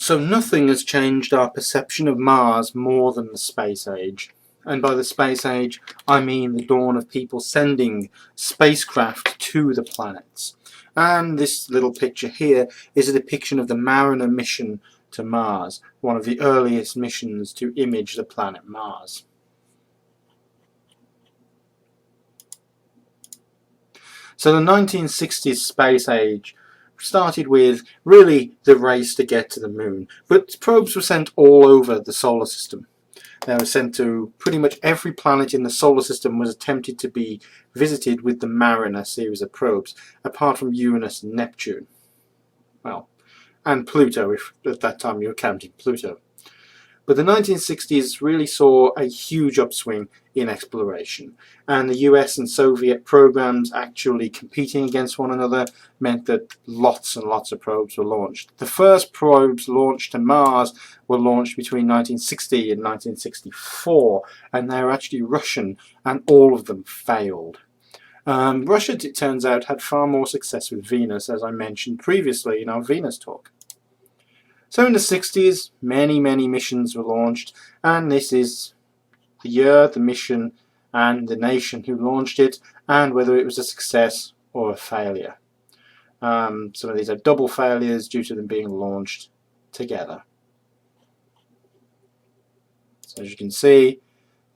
So nothing has changed our perception of Mars more than the space age. And by the space age, I mean the dawn of people sending spacecraft to the planets. And this little picture here is a depiction of the Mariner mission to Mars, one of the earliest missions to image the planet Mars. So the 1960s space age started with really the race to get to the moon, but probes were sent all over the solar system. They were sent to pretty much every planet in the solar system was attempted to be visited with the Mariner series of probes, apart from Uranus and Neptune. Well, and Pluto, if at that time you were counting Pluto. But the 1960s really saw a huge upswing in exploration, and the US and Soviet programs actually competing against one another meant that lots and lots of probes were launched. The first probes launched to Mars were launched between 1960 and 1964, and they were actually Russian, and all of them failed. Russia, it turns out, had far more success with Venus, as I mentioned previously in our Venus talk. So in the 60s, many missions were launched, and this is the year, the mission, and the nation who launched it, and whether it was a success or a failure. Some of these are double failures due to them being launched together. So as you can see,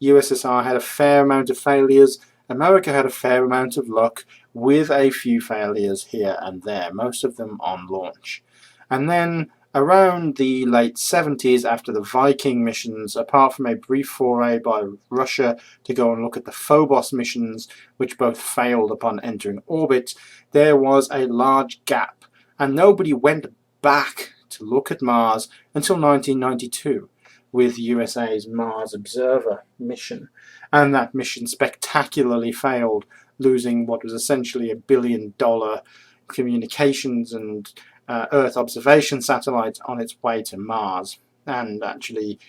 USSR had a fair amount of failures, America had a fair amount of luck, with a few failures here and there, most of them on launch. And then around the late 70s, after the Viking missions, apart from a brief foray by Russia to go and look at the Phobos missions, which both failed upon entering orbit, there was a large gap, and nobody went back to look at Mars until 1992 with USA's Mars Observer mission. And that mission spectacularly failed, losing what was essentially $1 billion communications and Earth observation satellite on its way to Mars, and actually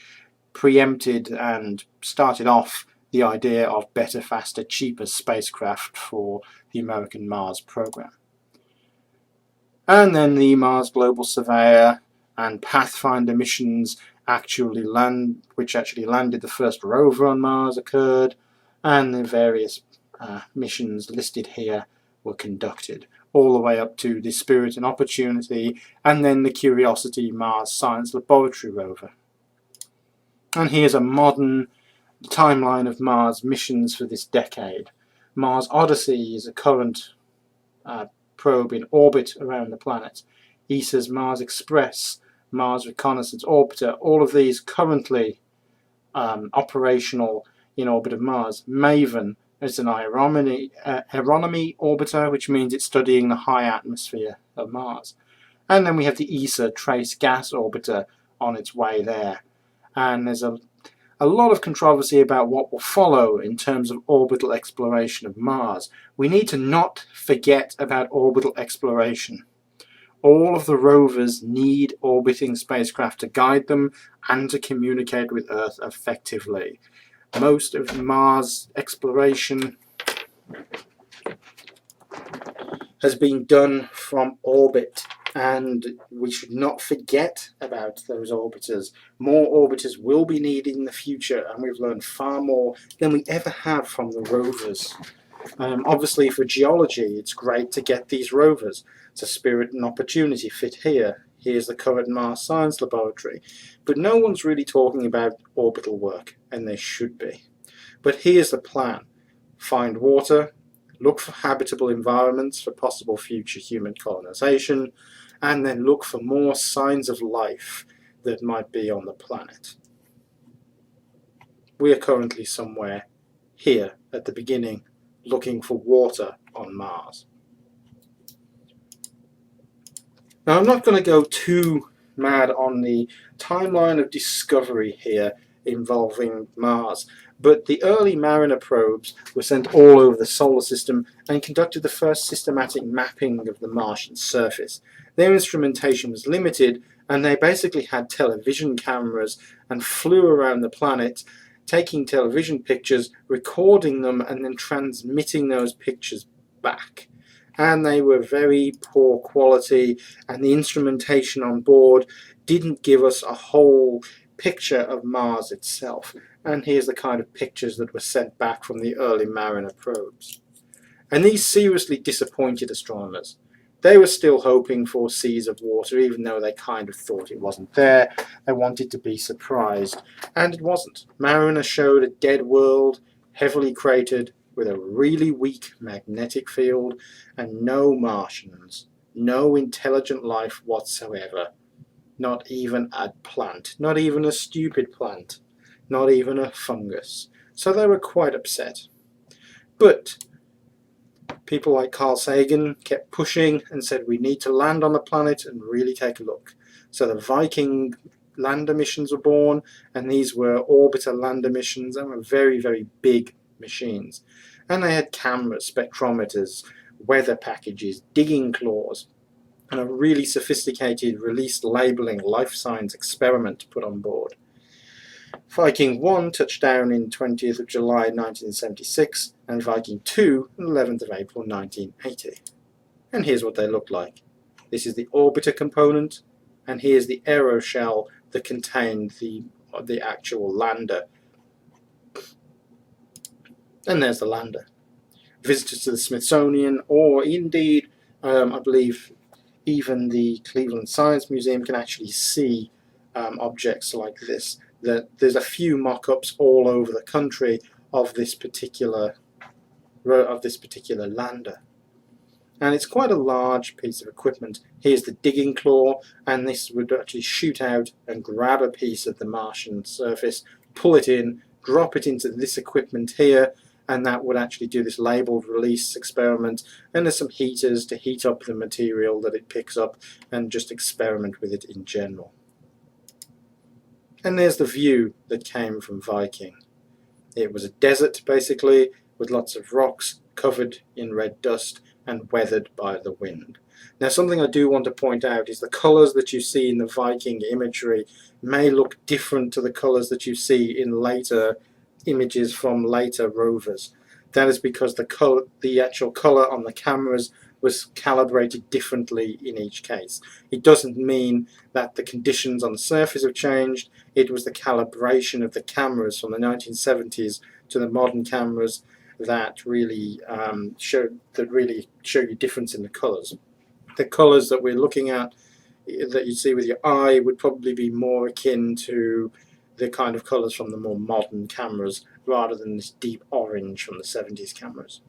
preempted and started off the idea of better, faster, cheaper spacecraft for the American Mars program. And then the Mars Global Surveyor and Pathfinder missions which actually landed the first rover on Mars occurred, and the various missions listed here were conducted, all the way up to the Spirit and Opportunity, and then the Curiosity Mars Science Laboratory rover. And here's a modern timeline of Mars missions for this decade. Mars Odyssey is a current probe in orbit around the planet. ESA's Mars Express, Mars Reconnaissance Orbiter, all of these currently operational in orbit of Mars. MAVEN is an aeronomy orbiter, which means it's studying the high atmosphere of Mars. And then we have the ESA Trace Gas Orbiter on its way there. And there's a lot of controversy about what will follow in terms of orbital exploration of Mars. We need to not forget about orbital exploration. All of the rovers need orbiting spacecraft to guide them and to communicate with Earth effectively. Most of Mars exploration has been done from orbit, and we should not forget about those orbiters. More orbiters will be needed in the future, and we've learned far more than we ever have from the rovers. Obviously for geology, it's great to get these rovers. So Spirit and Opportunity fit here. Here's the current Mars Science Laboratory. But no one's really talking about orbital work, and they should be. But here's the plan. Find water, look for habitable environments for possible future human colonization, and then look for more signs of life that might be on the planet. We are currently somewhere here at the beginning, looking for water on Mars. Now, I'm not going to go too mad on the timeline of discovery here involving Mars, but the early Mariner probes were sent all over the solar system and conducted the first systematic mapping of the Martian surface. Their instrumentation was limited, and they basically had television cameras and flew around the planet, taking television pictures, recording them, and then transmitting those pictures back. and they were very poor quality, and the instrumentation on board didn't give us a whole picture of Mars itself. And here's the kind of pictures that were sent back from the early Mariner probes. And these seriously disappointed astronomers. They were still hoping for seas of water, even though they kind of thought it wasn't there. They wanted to be surprised, and it wasn't. Mariner showed a dead world, heavily cratered, with a really weak magnetic field, and no Martians, no intelligent life whatsoever. Not even a plant, not even a stupid plant, not even a fungus. So they were quite upset. But people like Carl Sagan kept pushing and said we need to land on the planet and really take a look. So the Viking lander missions were born, and these were orbiter lander missions and were very, very big machines. And they had cameras, spectrometers, weather packages, digging claws, and a really sophisticated release labeling life science experiment put on board. Viking 1 touched down in 20th of July 1976, and Viking 2 on 11th of April 1980. And here's what they looked like. This is the orbiter component, and here's the aeroshell that contained the actual lander. And there's the lander. Visitors to the Smithsonian, or indeed, I believe, even the Cleveland Science Museum can actually see objects like this. There's a few mock-ups all over the country of this particular lander, and it's quite a large piece of equipment. Here's the digging claw, and this would actually shoot out and grab a piece of the Martian surface, pull it in, drop it into this equipment here, and that would actually do this labeled release experiment. And there's some heaters to heat up the material that it picks up and just experiment with it in general. And there's the view that came from Viking. It was a desert, basically, with lots of rocks covered in red dust and weathered by the wind. Now, something I do want to point out is the colours that you see in the Viking imagery may look different to the colours that you see in later images from later rovers. That is because the actual colour on the cameras was calibrated differently in each case. It doesn't mean that the conditions on the surface have changed. It was the calibration of the cameras from the 1970s to the modern cameras that really show you difference in the colours. The colours that we're looking at, that you see with your eye, would probably be more akin to the kind of colours from the more modern cameras, rather than this deep orange from the 70s cameras.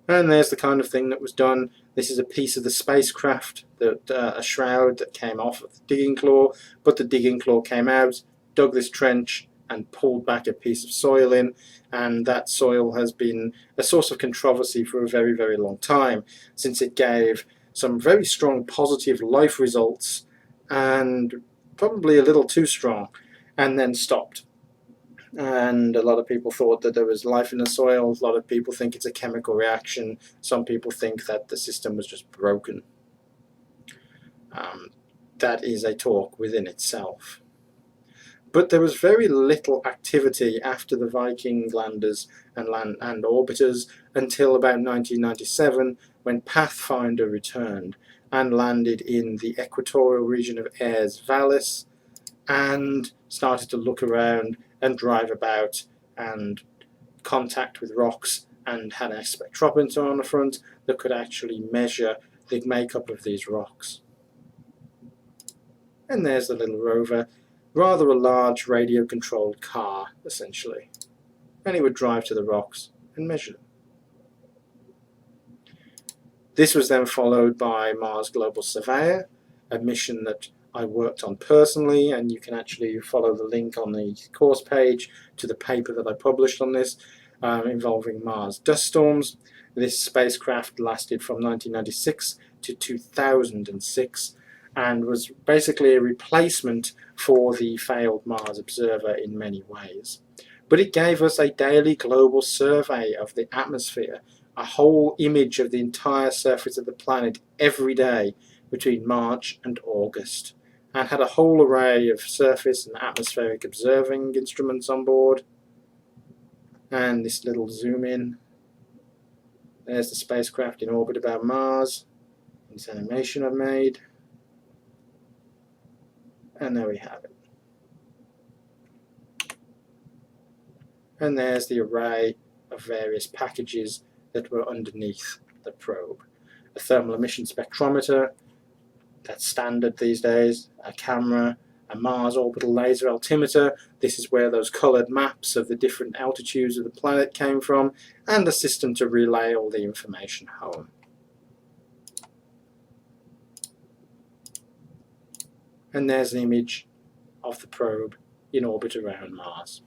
And there's the kind of thing that was done. This is a piece of the spacecraft, a shroud that came off of the digging claw, but the digging claw came out, dug this trench, and pulled back a piece of soil in, and that soil has been a source of controversy for a very, very long time, since it gave some very strong positive life results, and probably a little too strong, and then stopped. And a lot of people thought that there was life in the soil. A lot of people think it's a chemical reaction. Some people think that the system was just broken. That is a talk within itself. But there was very little activity after the Viking landers and orbiters until about 1997, when Pathfinder returned and landed in the equatorial region of Ayers Vallis and started to look around and drive about and contact with rocks, and had a spectrometer on the front that could actually measure the makeup of these rocks. And there's the little rover, rather a large radio-controlled car, essentially. And it would drive to the rocks and measure them. This was then followed by Mars Global Surveyor, a mission that I worked on personally, and you can actually follow the link on the course page to the paper that I published on this, involving Mars dust storms. This spacecraft lasted from 1996 to 2006 and was basically a replacement for the failed Mars Observer in many ways. But it gave us a daily global survey of the atmosphere, a whole image of the entire surface of the planet every day between March and August, and had a whole array of surface and atmospheric observing instruments on board. And this little zoom in There's the spacecraft in orbit about Mars. This animation I've made. And there we have it. And there's the array of various packages that were underneath the probe. A thermal emission spectrometer, that's standard these days, a camera, a Mars orbital laser altimeter, this is where those coloured maps of the different altitudes of the planet came from, and a system to relay all the information home. And there's an image of the probe in orbit around Mars.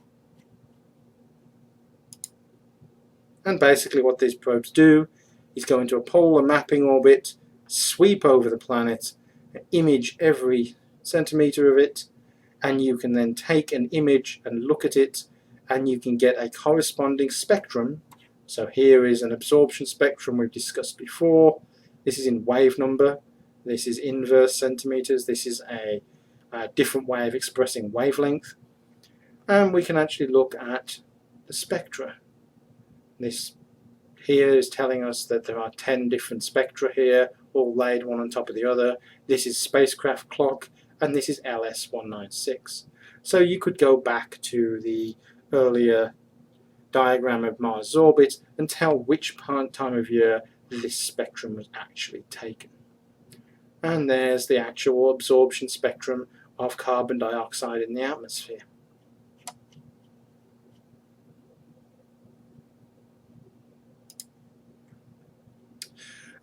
And basically what these probes do is go into a polar mapping orbit, sweep over the planet, image every centimetre of it, and you can then take an image and look at it, and you can get a corresponding spectrum. So here is an absorption spectrum we've discussed before. This is in wave number, this is inverse centimetres, this is a different way of expressing wavelength, and we can actually look at the spectra. This here is telling us that there are 10 different spectra here, all laid one on top of the other. This is spacecraft clock, and this is LS196. So you could go back to the earlier diagram of Mars' orbit and tell which time of year this spectrum was actually taken. And there's the actual absorption spectrum of carbon dioxide in the atmosphere.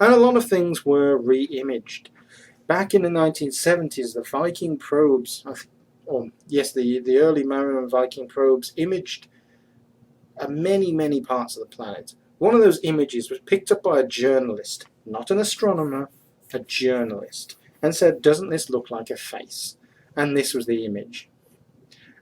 And a lot of things were re-imaged. Back in the 1970s, the Viking probes, the early Mariner and Viking probes imaged many parts of the planet. One of those images was picked up by a journalist, not an astronomer, a journalist, and said, "Doesn't this look like a face?" And this was the image.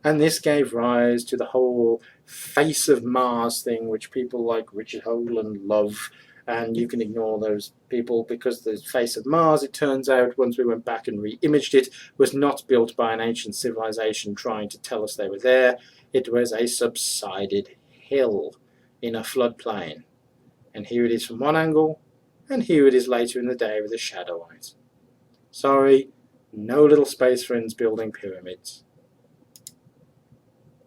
And this gave rise to the whole face of Mars thing, which people like Richard Hoagland love. And you can ignore those people, because the face of Mars, it turns out, once we went back and re-imaged it, was not built by an ancient civilization trying to tell us they were there. It was a subsided hill in a floodplain. And here it is from one angle, and here it is later in the day with a shadow on it. Sorry, no little space friends building pyramids.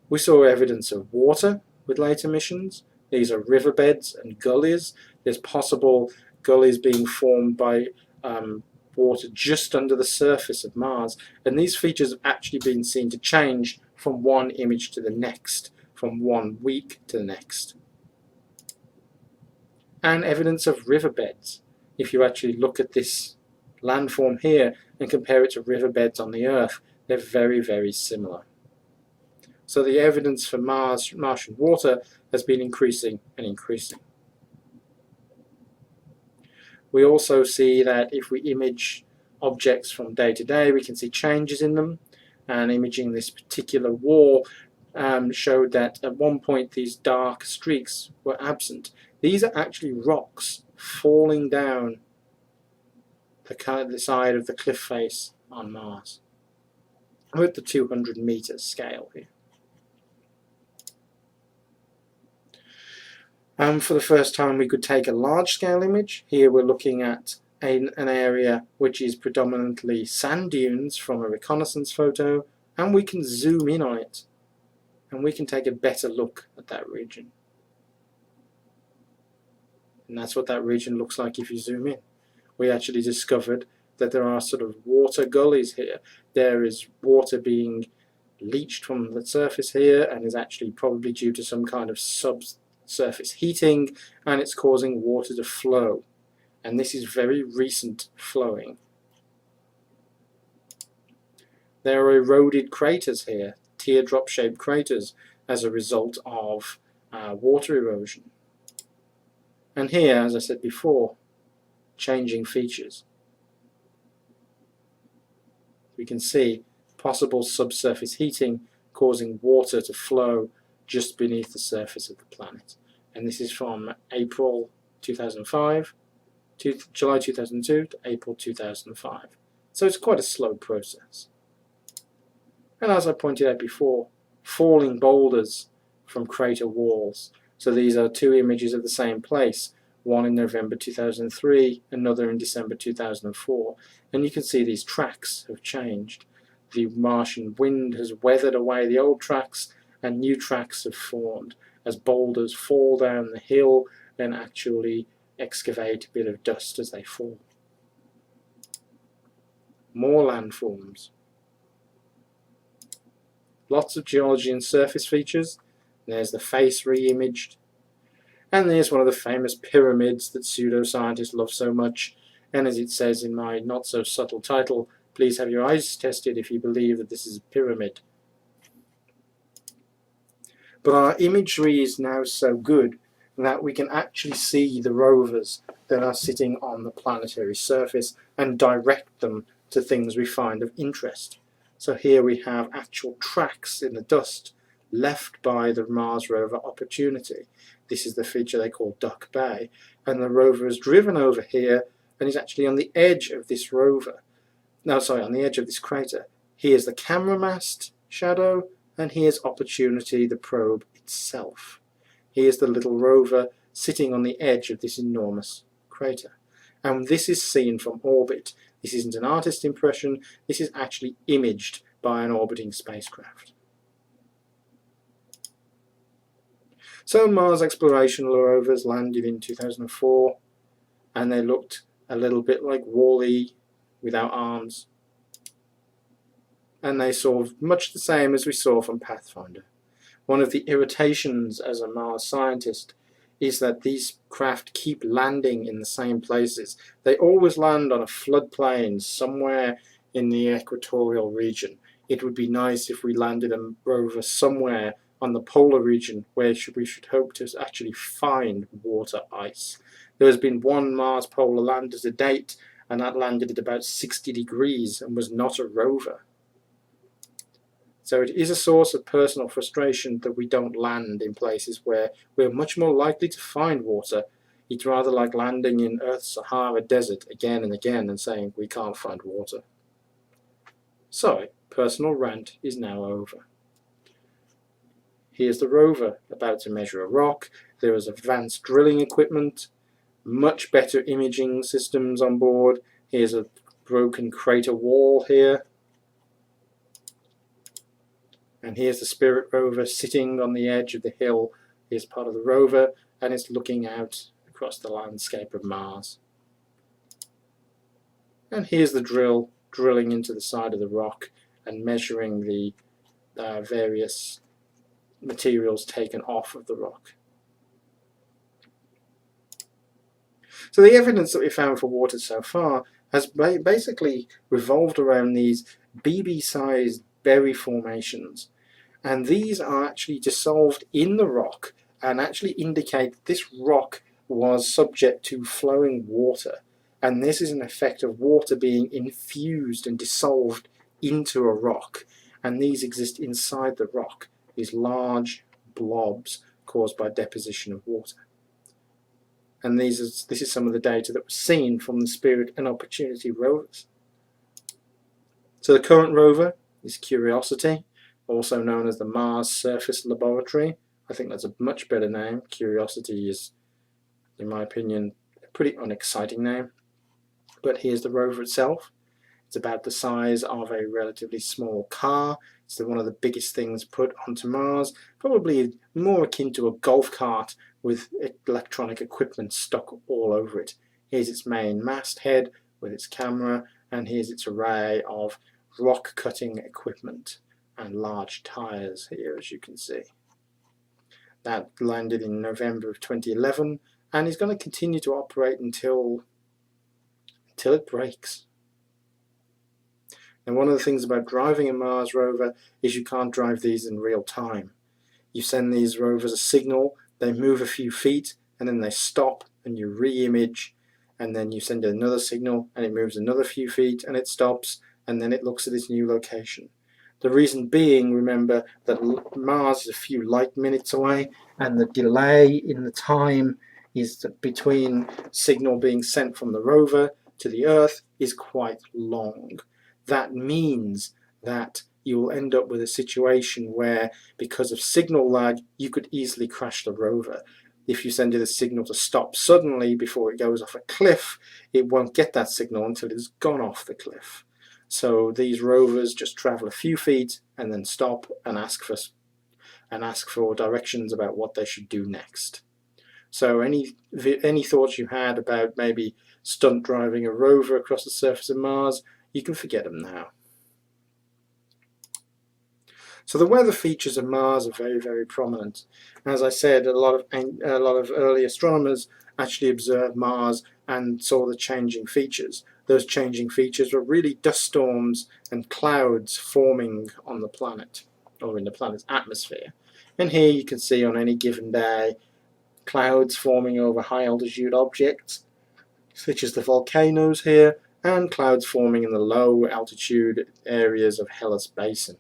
We saw evidence of water with later missions. These are riverbeds and gullies. There's possible gullies being formed by water just under the surface of Mars. And these features have actually been seen to change from one image to the next, from 1 week to the next. And evidence of riverbeds. If you actually look at this landform here and compare it to riverbeds on the Earth, they're very similar. So the evidence for Martian water has been increasing and increasing. We also see that if we image objects from day to day, we can see changes in them. And imaging this particular wall showed that at one point these dark streaks were absent. These are actually rocks falling down the side of the cliff face on Mars. We're at the 200-meter scale here. For the first time we could take a large-scale image. Here we're looking at an area which is predominantly sand dunes from a reconnaissance photo, and we can zoom in on it and we can take a better look at that region. And that's what that region looks like if you zoom in. We actually discovered that there are sort of water gullies here. There is water being leached from the surface here, and is actually probably due to some kind of subsurface heating, and it's causing water to flow. And this is very recent flowing. There are eroded craters here, teardrop-shaped craters, as a result of water erosion. And here, as I said before, changing features. We can see possible subsurface heating causing water to flow just beneath the surface of the planet. And this is from April 2005 to July 2002 to April 2005. So it's quite a slow process. And as I pointed out before, falling boulders from crater walls. So these are two images of the same place. one in November 2003, another in December 2004, and you can see these tracks have changed. The Martian wind has weathered away the old tracks, and new tracks have formed as boulders fall down the hill and actually excavate a bit of dust as they fall. More landforms. Lots of geology and surface features. There's the face re-imaged. And there's one of the famous pyramids that pseudoscientists love so much. And as it says in my not-so-subtle title, please have your eyes tested if you believe that this is a pyramid. But our imagery is now so good that we can actually see the rovers that are sitting on the planetary surface and direct them to things we find of interest. So here we have actual tracks in the dust left by the Mars rover Opportunity. This is the feature they call Duck Bay, and the rover is driven over here and is actually on the edge of this rover. No, sorry, on the edge of this crater. Here's the camera mast shadow, and here's Opportunity, the probe itself. Here's the little rover sitting on the edge of this enormous crater. And this is seen from orbit. This isn't an artist's impression, this is actually imaged by an orbiting spacecraft. So Mars exploration rovers landed in 2004, and they looked a little bit like Wall-E without arms. And they saw much the same as we saw from Pathfinder. One of the irritations as a Mars scientist is that these craft keep landing in the same places. They always land on a floodplain somewhere in the equatorial region. It would be nice if we landed a rover somewhere on the polar region where we should hope to actually find water ice. There has been one Mars polar lander to date, and that landed at about 60 degrees and was not a rover. So it is a source of personal frustration that we don't land in places where we're much more likely to find water. It's rather like landing in Earth's Sahara Desert again and again and saying we can't find water. So, personal rant is now over. Here's the rover about to measure a rock. There is advanced drilling equipment, much better imaging systems on board. Here's a broken crater wall here. And here's the Spirit rover sitting on the edge of the hill. Here's part of the rover, and it's looking out across the landscape of Mars. And here's the drill drilling into the side of the rock and measuring the various materials taken off of the rock. So the evidence that we found for water so far has basically revolved around these BB-sized berry formations, and these are actually dissolved in the rock and actually indicate that this rock was subject to flowing water, and this is an effect of water being infused and dissolved into a rock, and these exist inside the rock, these large blobs caused by deposition of water. And this is some of the data that was seen from the Spirit and Opportunity rovers. So the current rover is Curiosity, also known as the Mars Surface Laboratory. I think that's a much better name. Curiosity is, in my opinion, a pretty unexciting name. But here's the rover itself. It's about the size of a relatively small car. It's one of the biggest things put onto Mars, probably more akin to a golf cart with electronic equipment stuck all over it. Here's its main masthead with its camera, and here's its array of rock cutting equipment and large tires here, as you can see. That landed in November of 2011 and is going to continue to operate until it breaks. And one of the things about driving a Mars rover is you can't drive these in real time. You send these rovers a signal, they move a few feet, and then they stop, and you re-image, and then you send it another signal, and it moves another few feet, and it stops, and then it looks at its new location. The reason being, remember, that Mars is a few light minutes away, and the delay in the time is between signal being sent from the rover to the Earth is quite long. That means that you will end up with a situation where, because of signal lag, you could easily crash the rover. if you send it a signal to stop suddenly before it goes off a cliff, it won't get that signal until it's gone off the cliff. So these rovers just travel a few feet and then stop and ask for directions about what they should do next. So any thoughts you had about maybe stunt driving a rover across the surface of Mars, you can forget them now. So the weather features of Mars are very, very prominent. As I said, a lot of early astronomers actually observed Mars and saw the changing features. Those changing features were really dust storms and clouds forming on the planet, or in the planet's atmosphere. And here you can see on any given day clouds forming over high altitude objects, such as the volcanoes here, and clouds forming in the low altitude areas of Hellas Basin.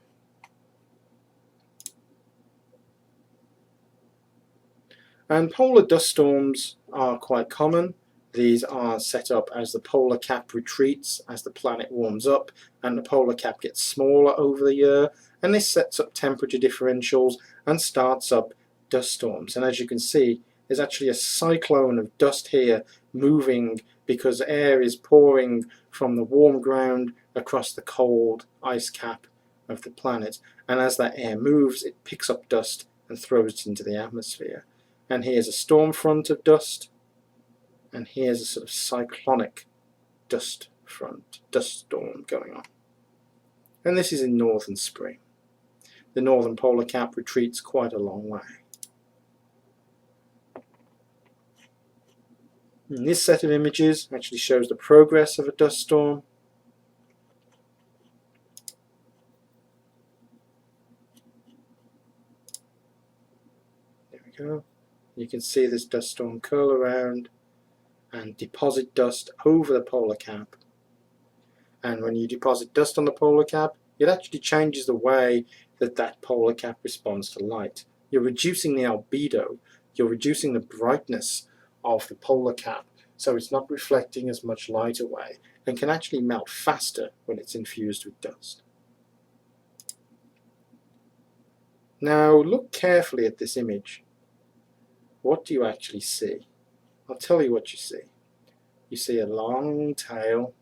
And polar dust storms are quite common. These are set up as the polar cap retreats as the planet warms up and the polar cap gets smaller over the year, and this sets up temperature differentials and starts up dust storms. And as you can see, there's actually a cyclone of dust here moving because air is pouring from the warm ground across the cold ice cap of the planet, and as that air moves it picks up dust and throws it into the atmosphere. And here's a storm front of dust, and here's a sort of cyclonic dust storm going on. And this is in northern spring. The northern polar cap retreats quite a long way. And this set of images actually shows the progress of a dust storm. There we go. You can see this dust storm curl around and deposit dust over the polar cap. And when you deposit dust on the polar cap, it actually changes the way that polar cap responds to light. You're reducing the albedo, you're reducing the brightness of the polar cap, so it's not reflecting as much light away and can actually melt faster when it's infused with dust. Now look carefully at this image. What do you actually see? I'll tell you what you see. You see a long tail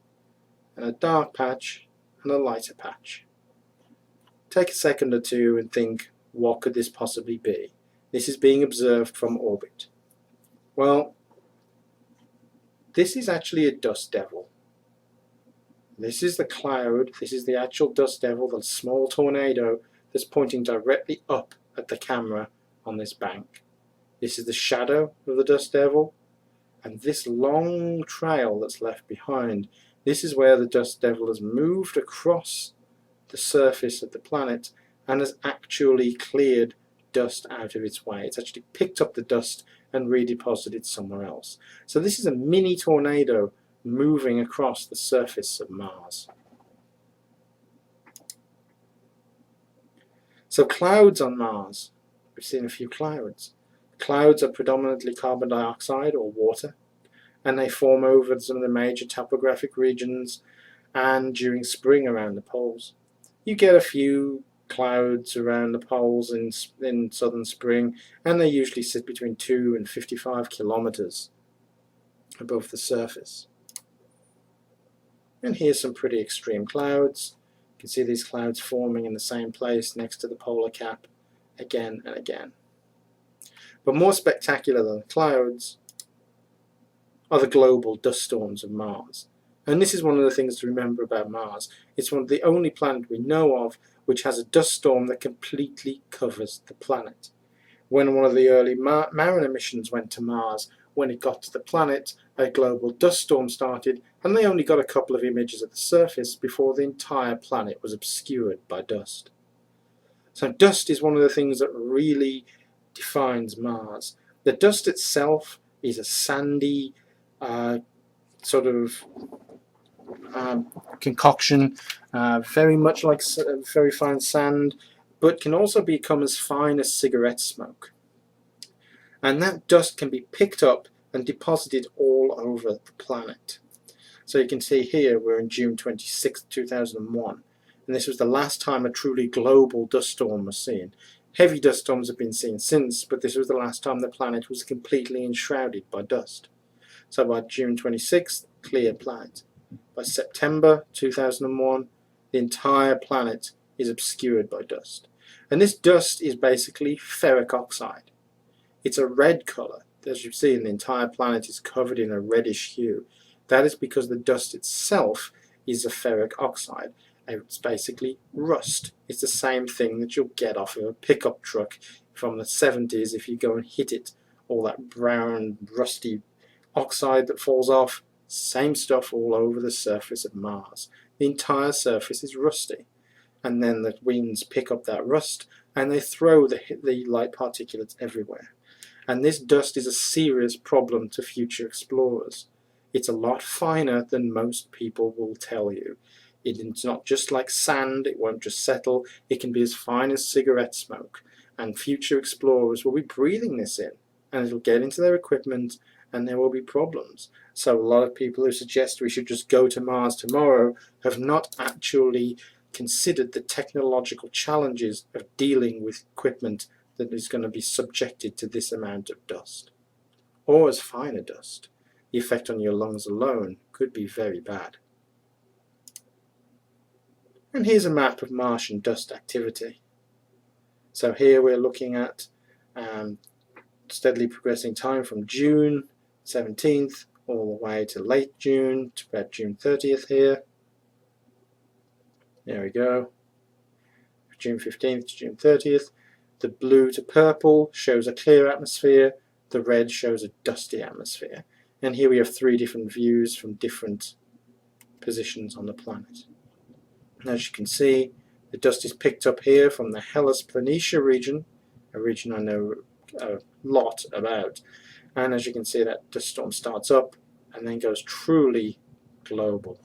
and a dark patch and a lighter patch. Take a second or two and think, what could this possibly be? This is being observed from orbit. Well, this is actually a dust devil. This is the cloud, this is the actual dust devil, the small tornado that's pointing directly up at the camera on this bank. This is the shadow of the dust devil, and this long trail that's left behind, this is where the dust devil has moved across the surface of the planet and has actually cleared dust out of its way. It's actually picked up the dust and redeposited it somewhere else. So this is a mini tornado moving across the surface of Mars. So clouds on Mars. We've seen a few clouds. Clouds are predominantly carbon dioxide or water, and they form over some of the major topographic regions and during spring around the poles. You get a few clouds around the poles in southern spring, and they usually sit between 2 and 55 kilometers above the surface. And here's some pretty extreme clouds. You can see these clouds forming in the same place next to the polar cap again and again. But more spectacular than the clouds are the global dust storms of Mars. And this is one of the things to remember about Mars. It's one of the only planet we know of which has a dust storm that completely covers the planet. When one of the early Mariner missions went to Mars, when it got to the planet, a global dust storm started, and they only got a couple of images at the surface before the entire planet was obscured by dust. So dust is one of the things that really defines Mars. The dust itself is a sandy sort of concoction, very much like very fine sand, but can also become as fine as cigarette smoke. And that dust can be picked up and deposited all over the planet. So you can see here we're in June 26, 2001, and this was the last time a truly global dust storm was seen. Heavy dust storms have been seen since, but this was the last time the planet was completely enshrouded by dust. So by June 26th, clear planet. By September 2001, the entire planet is obscured by dust. And this dust is basically ferric oxide. It's a red colour. As you see, the entire planet is covered in a reddish hue. That is because the dust itself is a ferric oxide. It's basically rust. It's the same thing that you'll get off of a pickup truck from the 70s if you go and hit it. All that brown, rusty oxide that falls off, same stuff all over the surface of Mars. The entire surface is rusty. And then the winds pick up that rust and they throw the light particulates everywhere. And this dust is a serious problem to future explorers. It's a lot finer than most people will tell you. It's not just like sand, it won't just settle, it can be as fine as cigarette smoke. And future explorers will be breathing this in, and it'll get into their equipment, and there will be problems. So a lot of people who suggest we should just go to Mars tomorrow have not actually considered the technological challenges of dealing with equipment that is going to be subjected to this amount of dust. Or as fine a dust. The effect on your lungs alone could be very bad. And here's a map of Martian dust activity. So here we're looking at steadily progressing time from June 17th all the way to late June, to about June 30th here. There we go. June 15th to June 30th. The blue to purple shows a clear atmosphere. The red shows a dusty atmosphere. And here we have three different views from different positions on the planet. And as you can see, the dust is picked up here from the Hellas Planitia region, a region I know a lot about. And as you can see, that dust storm starts up and then goes truly global.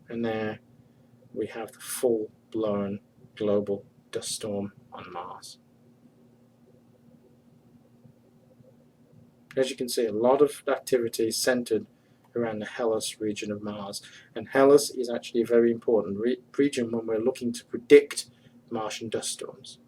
And there we have the full-blown global dust storm on Mars. As you can see, a lot of activity is centered around the Hellas region of Mars. And Hellas is actually a very important region when we're looking to predict Martian dust storms.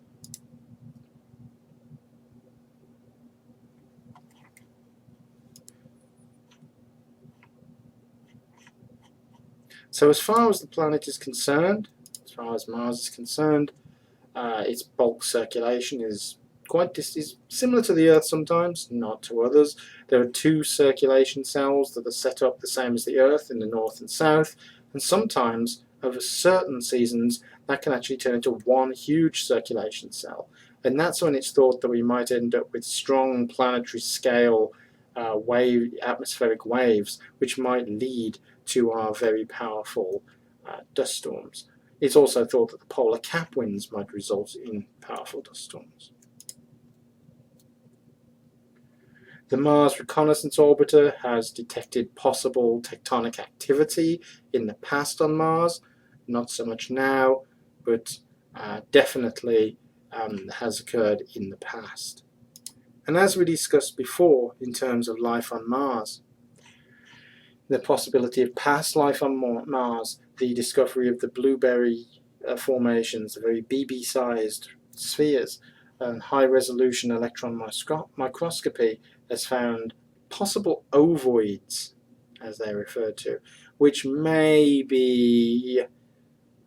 So as far as the planet is concerned, as far as Mars is concerned, its bulk circulation is similar to the Earth sometimes, not to others. There are two circulation cells that are set up the same as the Earth in the north and south, and sometimes over certain seasons that can actually turn into one huge circulation cell. And that's when it's thought that we might end up with strong planetary scale atmospheric waves, which might lead to our very powerful dust storms. It's also thought that the polar cap winds might result in powerful dust storms. The Mars Reconnaissance Orbiter has detected possible tectonic activity in the past on Mars, not so much now, but definitely has occurred in the past. And as we discussed before in terms of life on Mars, the possibility of past life on Mars, the discovery of the blueberry formations, the very BB-sized spheres, and high-resolution electron microscopy has found possible ovoids, as they're referred to, which may be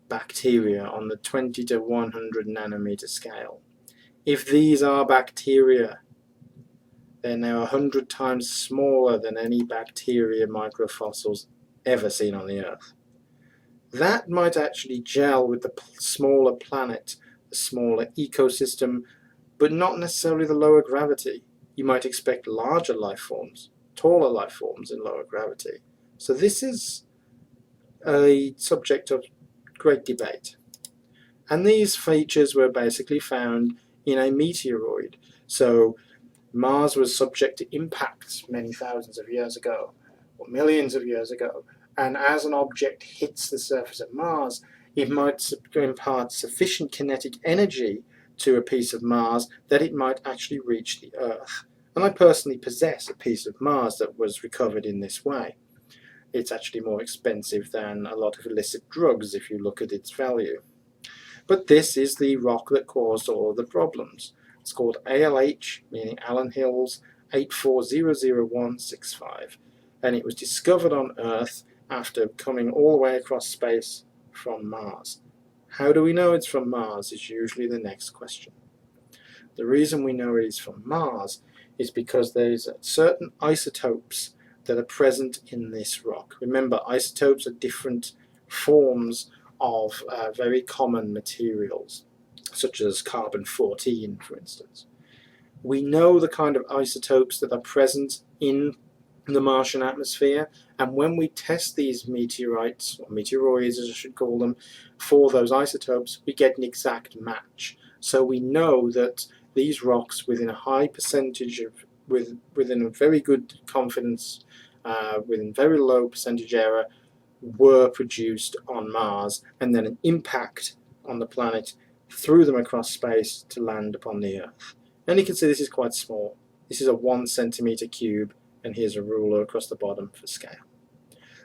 bacteria on the 20 to 100 nanometer scale. If these are bacteria, they're now 100 times smaller than any bacteria microfossils ever seen on the Earth. That might actually gel with the smaller planet, the smaller ecosystem, but not necessarily the lower gravity. You might expect larger life forms, taller life forms in lower gravity. So this is a subject of great debate. And these features were basically found in a meteoroid. So Mars was subject to impacts many thousands of years ago, or millions of years ago, and as an object hits the surface of Mars, it might impart sufficient kinetic energy to a piece of Mars that it might actually reach the Earth. And I personally possess a piece of Mars that was recovered in this way. it's actually more expensive than a lot of illicit drugs if you look at its value. But this is the rock that caused all of the problems. It's called ALH, meaning Allen Hills 84000165, and it was discovered on Earth after coming all the way across space from Mars. How do we know it's from Mars is usually the next question. The reason we know it is from Mars is because there's certain isotopes that are present in this rock. Remember, isotopes are different forms of very common materials, such as carbon-14, for instance. We know the kind of isotopes that are present in the Martian atmosphere, and when we test these meteorites, or meteoroids as I should call them, for those isotopes, we get an exact match. So we know that these rocks, within a high percentage of, within a very good confidence, within very low percentage error, were produced on Mars, and then an impact on the planet threw them across space to land upon the Earth. And you can see this is quite small. This is a 1 centimeter cube, and here's a ruler across the bottom for scale.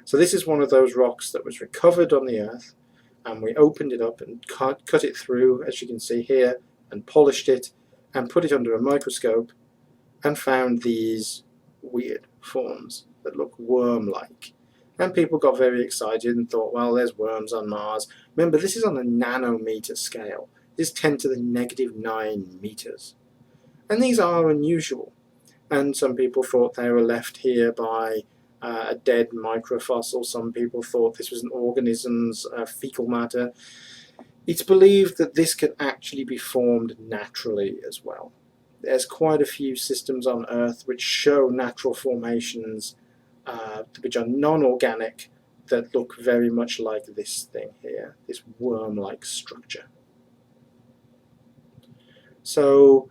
So this is one of those rocks that was recovered on the Earth, and we opened it up and cut it through, as you can see here, and polished it and put it under a microscope and found these weird forms that look worm-like. And people got very excited and thought, well, there's worms on Mars. Remember, this is on a nanometer scale. This is 10 to the -9 meters. And these are unusual. And some people thought they were left here by a dead microfossil. Some people thought this was an organism's fecal matter. It's believed that this can actually be formed naturally as well. There's quite a few systems on Earth which show natural formations which are non-organic that look very much like this thing here, this worm-like structure. So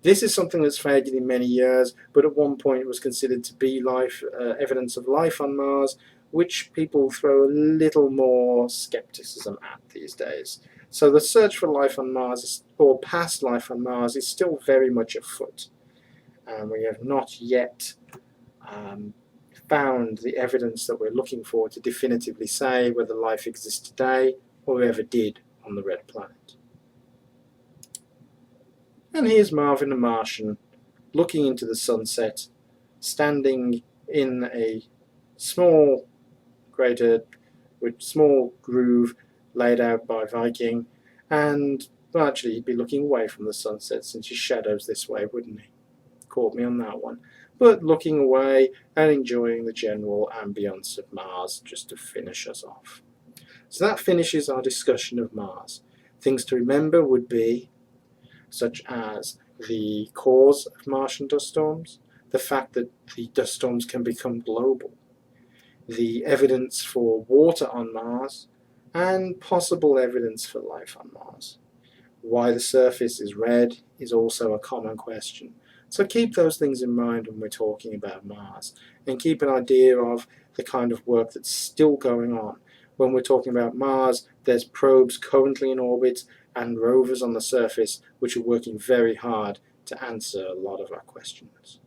this is something that's faded in many years, but at one point it was considered to be life, evidence of life on Mars, which people throw a little more skepticism at these days. So the search for life on Mars, or past life on Mars, is still very much afoot. And we have not yet found the evidence that we're looking for to definitively say whether life exists today or ever did on the red planet. And here's Marvin the Martian looking into the sunset, standing in a small crater with small groove laid out by Viking, and well, actually he'd be looking away from the sunset since his shadow's this way, wouldn't he? Caught me on that one. But looking away and enjoying the general ambience of Mars just to finish us off. So that finishes our discussion of Mars. Things to remember would be such as the cause of Martian dust storms, the fact that the dust storms can become global, the evidence for water on Mars, and possible evidence for life on Mars. Why the surface is red is also a common question. So keep those things in mind when we're talking about Mars, and keep an idea of the kind of work that's still going on. When we're talking about Mars, there's probes currently in orbit and rovers on the surface which are working very hard to answer a lot of our questions.